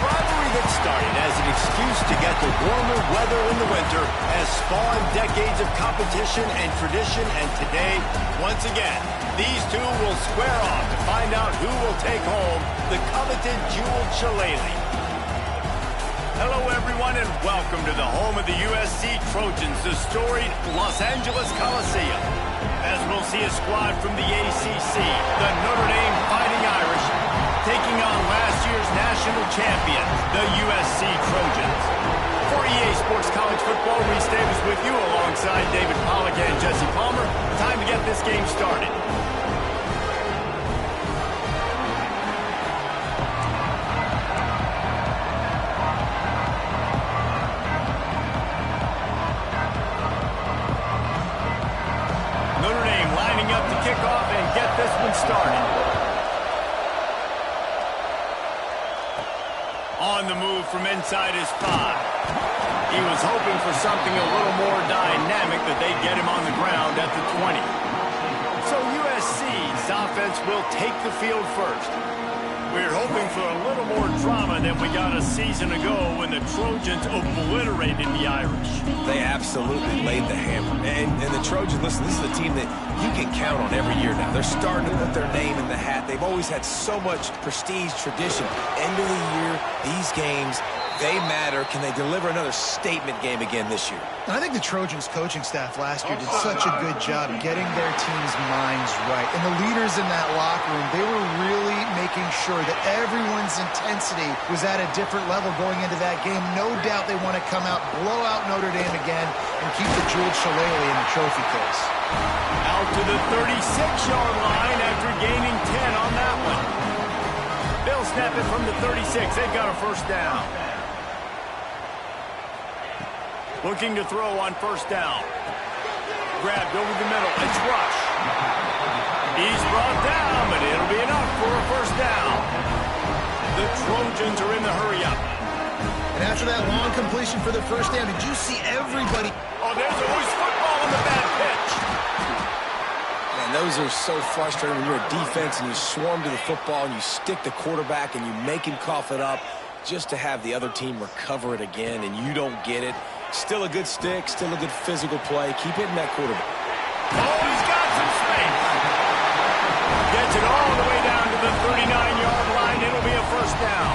rivalry that started as an excuse to get the warmer weather in the winter has spawned decades of competition and tradition, and today, once again, these two will square off to find out who will take home the coveted jeweled shillelagh. Hello, everyone, and welcome to the home of the USC Trojans, the storied Los Angeles Coliseum. As we'll see a squad from the ACC, the Notre Dame Fighting Irish, taking on last year's national champion, the USC Trojans. For EA Sports College Football, Reese Davis with you alongside David Pollack and Jesse Palmer. Time to get this game started. Notre Dame lining up to kick off and get this one started. On the move from inside his 5. He was hoping for something a little more dynamic, that they'd get him on the ground at the 20. So USC's offense will take the field first. We're hoping for a little more drama than we got a season ago when the Trojans obliterated the Irish. They absolutely laid the hammer. And the Trojans, listen, this is a team that you can count on every year now. They're starting to put their name in the hat. They've always had so much prestige, tradition. End of the year, these games, they matter. Can they deliver another statement game again this year? I think the Trojans coaching staff last year did such a good job getting their team's minds right. And the leaders in that locker room, they were really making sure that everyone's intensity was at a different level going into that game. No doubt they want to come out, blow out Notre Dame again, and keep the jeweled shillelagh in the trophy case. Out to the 36-yard line after gaining 10 on that one. They'll snap it from the 36. They've got a first down. Looking to throw on first down. Grabbed over the middle. It's Rush. He's brought down, but it'll be enough for a first down. The Trojans are in the hurry-up. And after that long completion for the first down, did you see everybody? Oh, there's a loose football on the bad pitch. Man, those are so frustrating when you're a defense and you swarm to the football and you stick the quarterback and you make him cough it up just to have the other team recover it again and you don't get it. Still a good stick, still a good physical play. Keep hitting that quarterback. Oh, he's got some space. Gets it all the way down to the 39-yard line. It'll be a first down.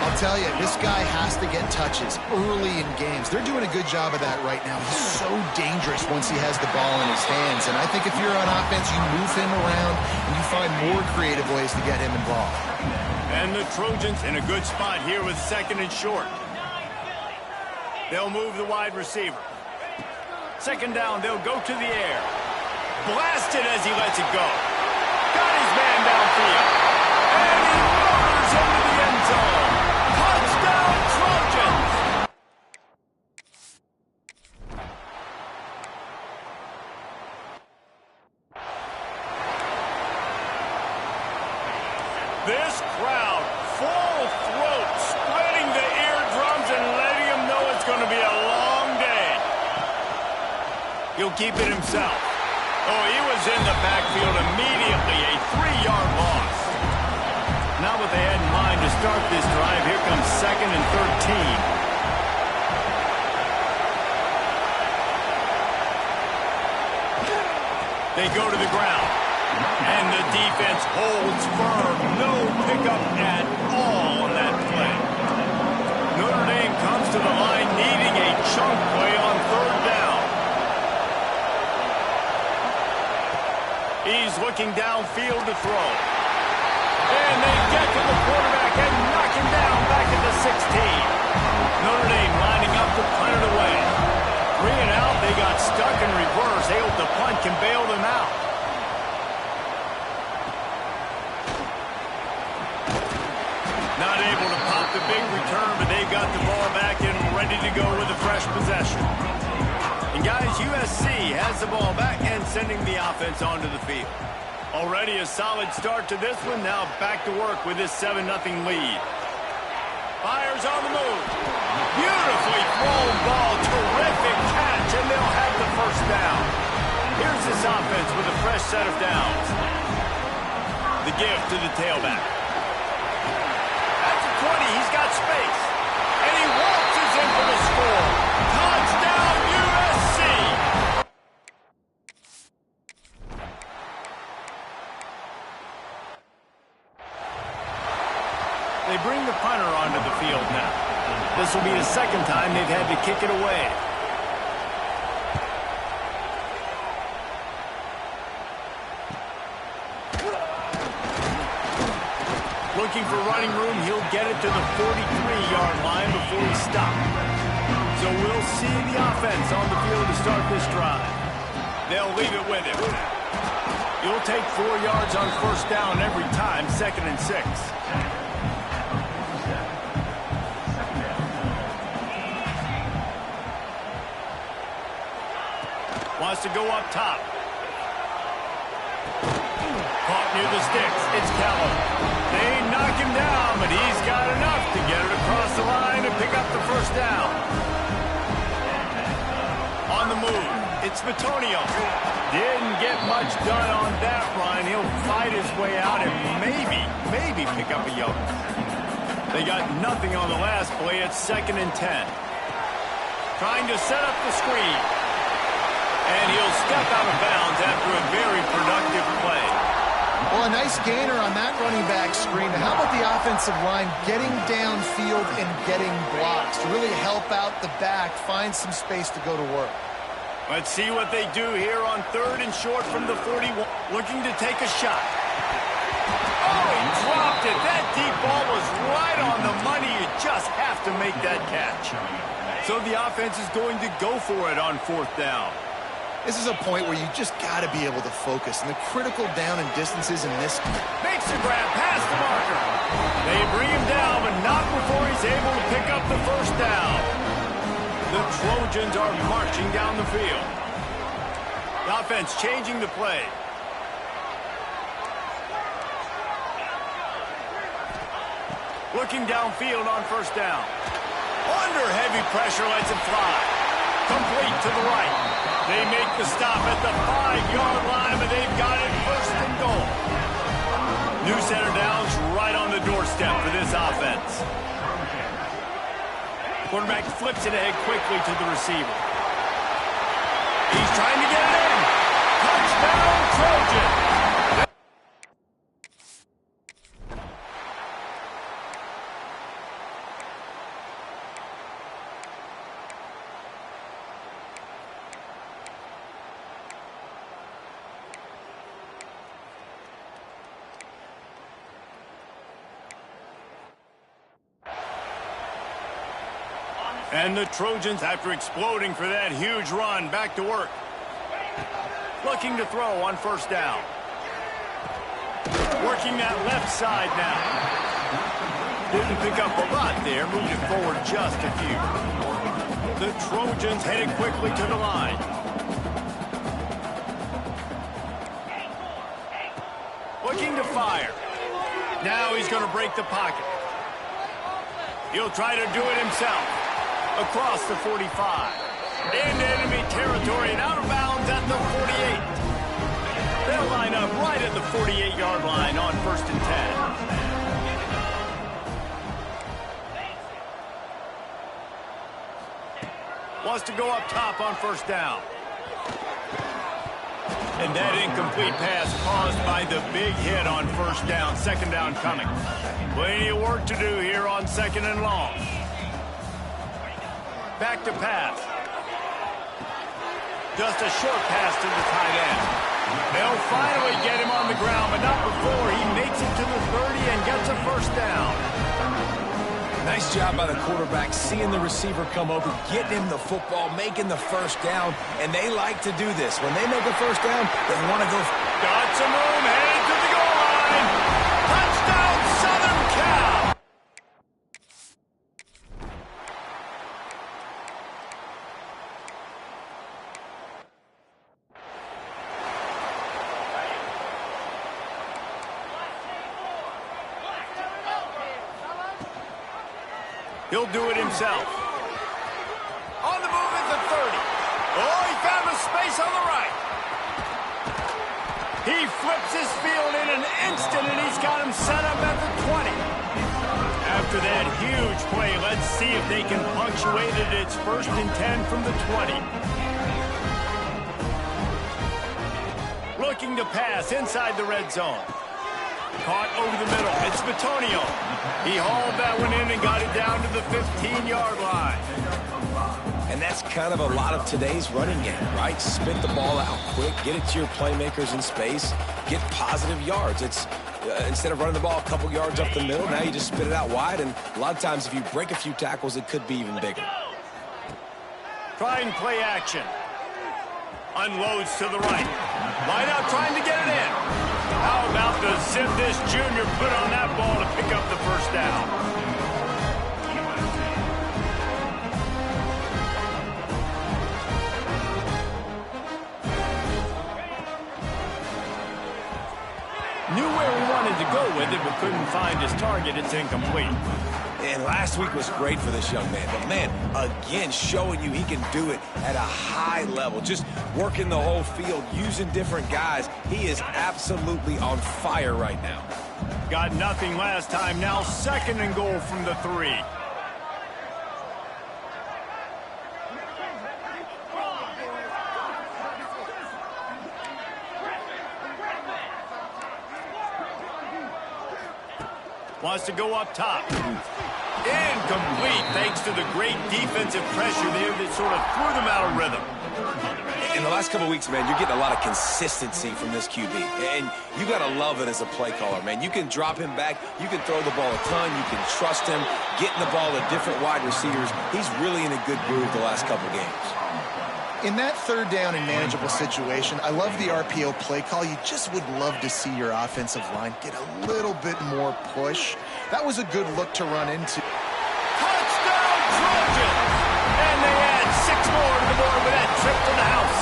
I'll tell you, this guy has to get touches early in games. They're doing a good job of that right now. He's so dangerous once he has the ball in his hands. And I think if you're on offense, you move him around and you find more creative ways to get him involved. And the Trojans in a good spot here with second and short. They'll move the wide receiver. Second down, they'll go to the air. Blasted as he lets it go. Got his man downfield. And he roars into the end zone. Touchdown, Trojans! This crowd, full throat, spreading the eardrums and letting him know it's going to be a long day. He'll keep it himself. Oh, he was in the backfield immediately, a 3-yard loss. Not what they had in mind to start this drive. Here comes second and 13. They go to the ground. And the defense holds firm. No pickup at all on that play. Notre Dame comes to the line needing a chunk play on third down. He's looking downfield to throw. And they get to the quarterback and knock him down back at the 16. Notre Dame lining up to punt it away. 3 and out, they got stuck in reverse. They hope the punt can bail them out. Not able to pop the big return, but they've got the ball back and ready to go with a fresh possession. And guys, USC has the ball back and sending the offense onto the field. Already a solid start to this one. Now back to work with this 7-0 lead. Fires on the move. Beautifully thrown ball. Terrific catch, and they'll have the first down. Here's this offense with a fresh set of downs. The give to the tailback. That's a 20 They bring the punter onto the field now. This will be the second time they've had to kick it away. Looking for running room, he'll get it to the 43-yard line before he stops. So we'll see the offense on the field to start this drive. They'll leave it with him. You'll take 4 yards on first down every time, 2nd and 6. Wants to go up top. Caught near the sticks. It's Callum. They knock him down, but he's got enough to get it across the line and pick up the first down. On the move, it's Bitonio. Didn't get much done on that run. He'll fight his way out and maybe pick up a yard. They got nothing on the last play. It's 2nd and 10. Trying to set up the screen. And he'll step out of bounds after a very productive play. Well, a nice gainer on that running back screen. How about the offensive line getting downfield and getting blocks to really help out the back, find some space to go to work? Let's see what they do here on 3rd and short from the 41. Looking to take a shot. Oh, he dropped it. That deep ball was right on the money. You just have to make that catch. So the offense is going to go for it on 4th down. This is a point where you just got to be able to focus. And the critical down and distances in this. Makes the grab past the marker. They bring him down, but not before he's able to pick up the first down. The Trojans are marching down the field. The offense changing the play. Looking downfield on first down. Under heavy pressure, lets it fly. Complete to the right. They make the stop at the 5-yard line, but they've got it 1st and goal. New center downs right on the doorstep for this offense. Quarterback flips it ahead quickly to the receiver. He's trying to get it in. Touchdown, Trojan! And the Trojans, after exploding for that huge run, back to work. Looking to throw on first down. Working that left side now. Didn't pick up a lot there, moved it forward just a few. The Trojans headed quickly to the line. Looking to fire. Now he's going to break the pocket. He'll try to do it himself. Across the 45. Into enemy territory and out of bounds at the 48. They'll line up right at the 48-yard line on 1st and 10. Wants to go up top on first down. And that incomplete pass caused by the big hit on first down. 2nd down coming. Plenty of work to do here on 2nd and long. Back to pass. Just a short pass to the tight end. They'll finally get him on the ground, but not before he makes it to the 30 and gets a first down. Nice job by the quarterback, seeing the receiver come over, getting him the football, making the first down, and they like to do this. When they make a first down, they want to go. Got some room, headed to the goal line. Touchdown, Southern Cal! He'll do it himself. On the move at the 30. Oh, he found a space on the right. He flips his field in an instant, and he's got him set up at the 20. After that huge play, let's see if they can punctuate it. It's 1st and 10 from the 20. Looking to pass inside the red zone. Caught over the middle. It's Bitonio. He hauled that one in and got it down to the 15-yard line. And that's kind of a lot of today's running game, right? Spit the ball out quick, get it to your playmakers in space, get positive yards. It's instead of running the ball a couple yards up the middle, now you just spit it out wide, and a lot of times if you break a few tackles, it could be even bigger. Trying play action. Unloads to the right. Line out trying to get it in. How about the zip this junior put on that ball to pick up the first down? Knew where he wanted to go with it, but couldn't find his target. It's incomplete. And last week was great for this young man. But, man, again, showing you he can do it at a high level. Just working the whole field, using different guys. He is absolutely on fire right now. Got nothing last time. Now 2nd and goal from the 3. Wants to go up top. Incomplete, thanks to the great defensive pressure there that sort of threw them out of rhythm. In the last couple of weeks, man, you're getting a lot of consistency from this QB. And you got to love it as a play caller, man. You can drop him back. You can throw the ball a ton. You can trust him, getting the ball to different wide receivers. He's really in a good groove the last couple of games. In that 3rd down and manageable situation, I love the RPO play call. You just would love to see your offensive line get a little bit more push. That was a good look to run into. Touchdown, Trojans! And they add 6 more to the board with that trip to the house.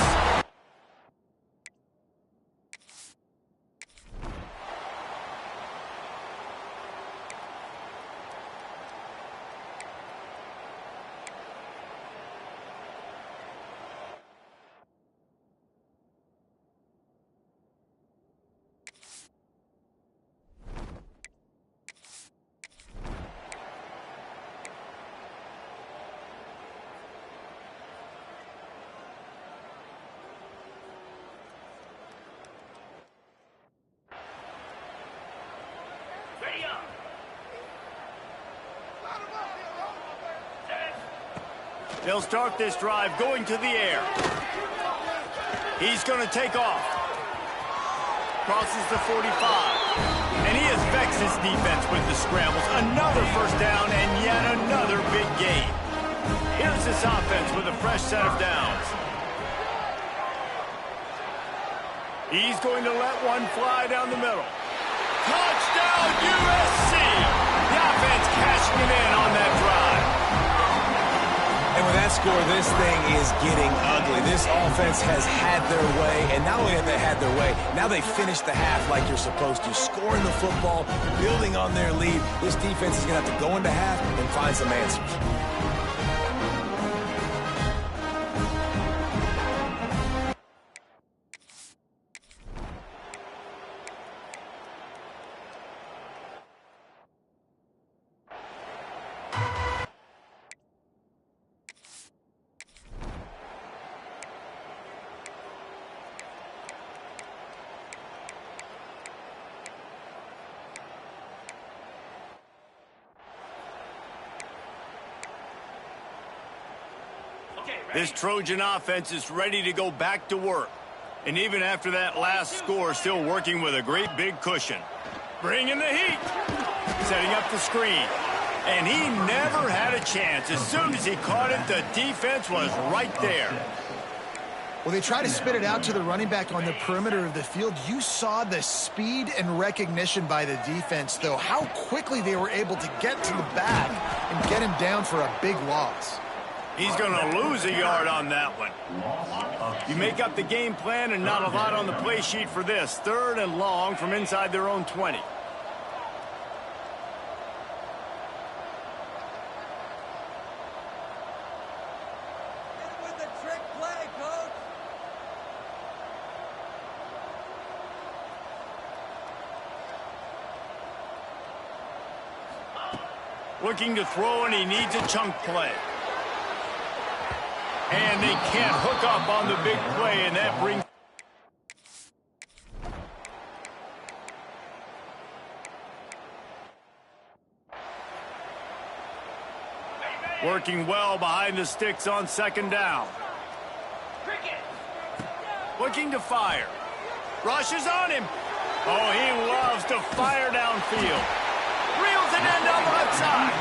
They'll start this drive going to the air. He's going to take off. Crosses the 45. And he affects his defense with the scrambles. Another first down and yet another big gain. Here's this offense with a fresh set of downs. He's going to let one fly down the middle. Touchdown, USC! The offense cashing it in on that drive. And with that score, this thing is getting ugly. This offense has had their way, and not only have they had their way, now they finished the half like you're supposed to, scoring the football, building on their lead. This defense is going to have to go into half and find some answers. This Trojan offense is ready to go back to work. And even after that last score, still working with a great big cushion. Bringing the heat. Setting up the screen. And he never had a chance. As soon as he caught it, the defense was right there. Well, they try to spit it out to the running back on the perimeter of the field. You saw the speed and recognition by the defense, though, how quickly they were able to get to the back and get him down for a big loss. He's going to lose a yard on that one. You make up the game plan and not a lot on the play sheet for this. 3rd and long from inside their own 20. With the trick play, coach. Looking to throw, and he needs a chunk play. And they can't hook up on the big play, and that brings... Working well behind the sticks on second down. Looking to fire. Rushes on him. Oh, he loves to fire downfield. Reels it in down the left side.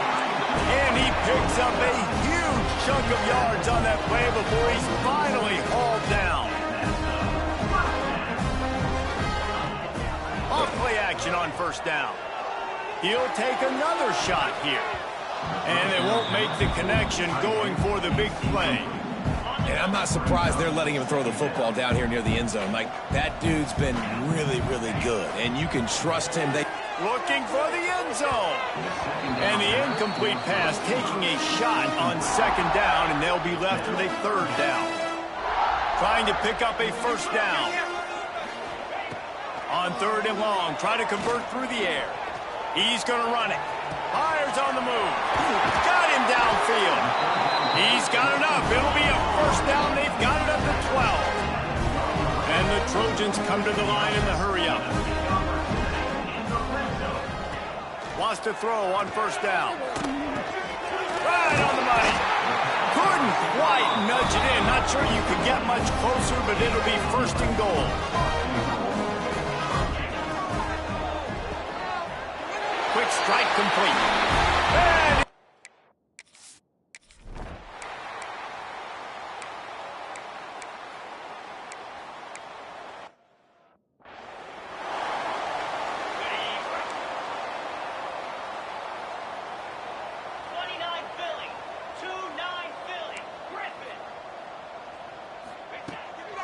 And he picks up a huge chunk of yards on that play before he's finally hauled down. Off play action on first down. He'll take another shot here. And they won't make the connection going for the big play. And I'm not surprised they're letting him throw the football down here near the end zone. Like, that dude's been really, really good. And you can trust him. Looking for the end zone. And the incomplete pass taking a shot on second down, and they'll be left with a third down. Trying to pick up a first down. On third and long, try to convert through the air. He's going to run it. Fires on the move. Got him downfield. He's got enough. It'll be a first down. They've got it up to 12. And the Trojans come to the line in the hurry-up. Wants to throw on first down. Right on the money. Couldn't quite nudge it in. Not sure you could get much closer, but it'll be first and goal. Quick strike complete. And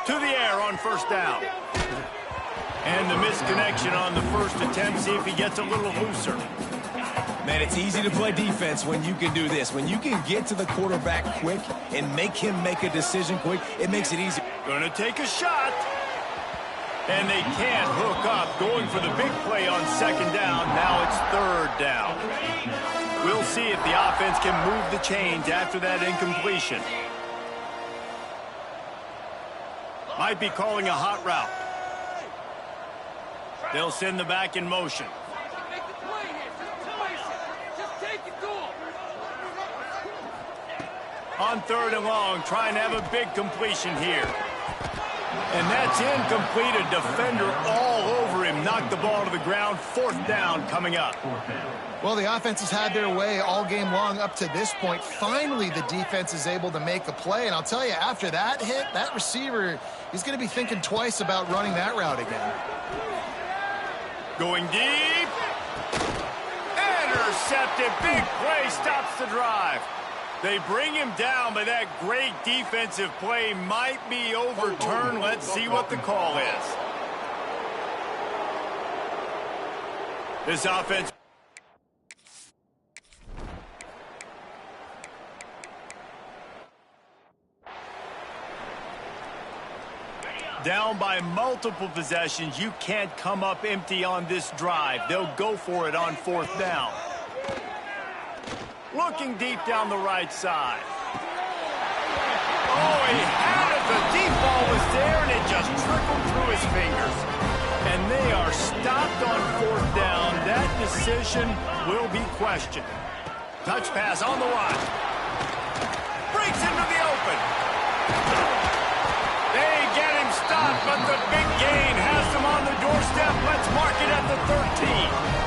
to the air on first down. And the misconnection on the first attempt. See if he gets a little looser. Man, it's easy to play defense when you can do this. When you can get to the quarterback quick and make him make a decision quick, it makes it easy. Gonna take a shot. And they can't hook up. Going for the big play on second down. Now it's third down. We'll see if the offense can move the chains after that incompletion. Might be calling a hot route. They'll send the back in motion. On third and long, trying to have a big completion here. And that's incomplete. A defender all over him. Knocked the ball to the ground. Fourth down coming up. Well, the offense has had their way all game long up to this point. Finally, the defense is able to make a play. And I'll tell you, after that hit, that receiver, he's going to be thinking twice about running that route again. Going deep. Intercepted. Big play stops the drive. They bring him down, but that great defensive play might be overturned. Let's see what the call is. This offense. Down by multiple possessions. You can't come up empty on this drive. They'll go for it on fourth down. Looking deep down the right side. Oh, he had it. The deep ball was there, and it just trickled through his fingers. And they are stopped on fourth down. That decision will be questioned. Touch pass on the run. Breaks into the open. They get him stopped, but the big gain has them on the doorstep. Let's mark it at the 13.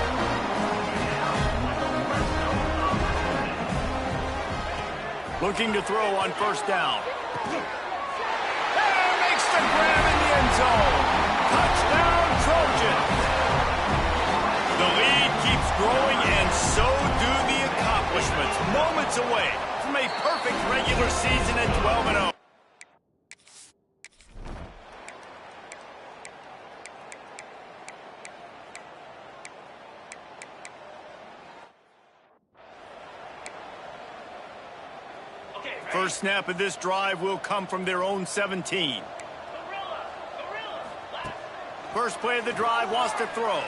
Looking to throw on first down. And makes the grab in the end zone. Touchdown, Trojans. The lead keeps growing, and so do the accomplishments. Moments away from a perfect regular season at 12-0. First snap of this drive will come from their own 17. First play of the drive, wants to throw.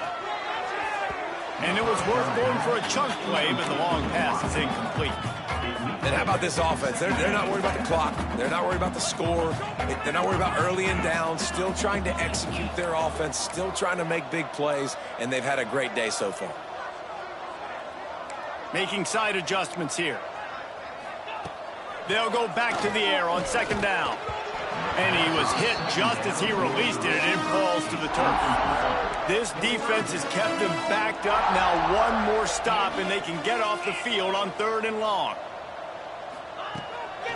And it was worth going for a chunk play, but the long pass is incomplete. And how about this offense? They're not worried about the clock. They're not worried about the score. They're not worried about early and down. Still trying to execute their offense. Still trying to make big plays. And they've had a great day so far. Making side adjustments here. They'll go back to the air on second down. And he was hit just as he released it, and it falls to the turf. This defense has kept them backed up. Now one more stop, and they can get off the field on 3rd and long.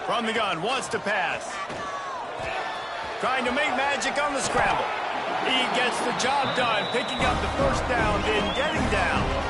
From the gun, wants to pass. Trying to make magic on the scramble. He gets the job done, picking up the first down, then getting down.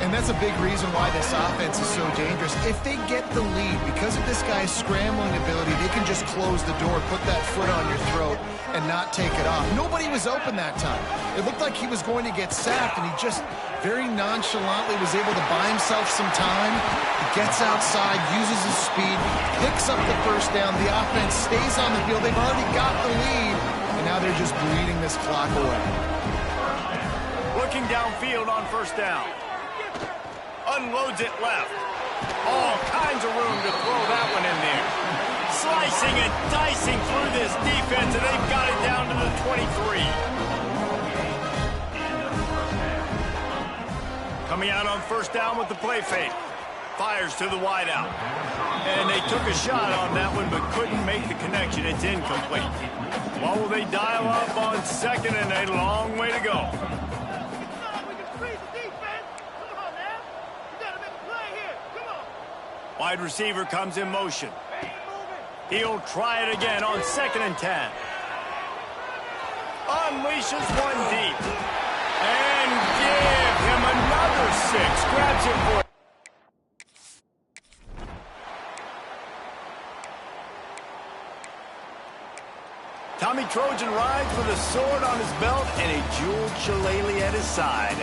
And that's a big reason why this offense is so dangerous. If they get the lead, because of this guy's scrambling ability, they can just close the door, put that foot on your throat, and not take it off. Nobody was open that time. It looked like he was going to get sacked, and he just very nonchalantly was able to buy himself some time. He gets outside, uses his speed, picks up the first down. The offense stays on the field. They've already got the lead, and now they're just bleeding this clock away. Looking downfield on first down. Unloads it left. All kinds of room to throw that one in there. Slicing and dicing through this defense, and they've got it down to the 23. Coming out on first down with the play fake. Fires to the wideout. And they took a shot on that one, but couldn't make the connection. It's incomplete. What will they dial up on 2nd and a long way to go? Wide receiver comes in motion. He'll try it again on 2nd and 10. Unleashes one deep. And give him another 6. Grabs him for Tommy Trojan rides with a sword on his belt and a jeweled shillelagh at his side.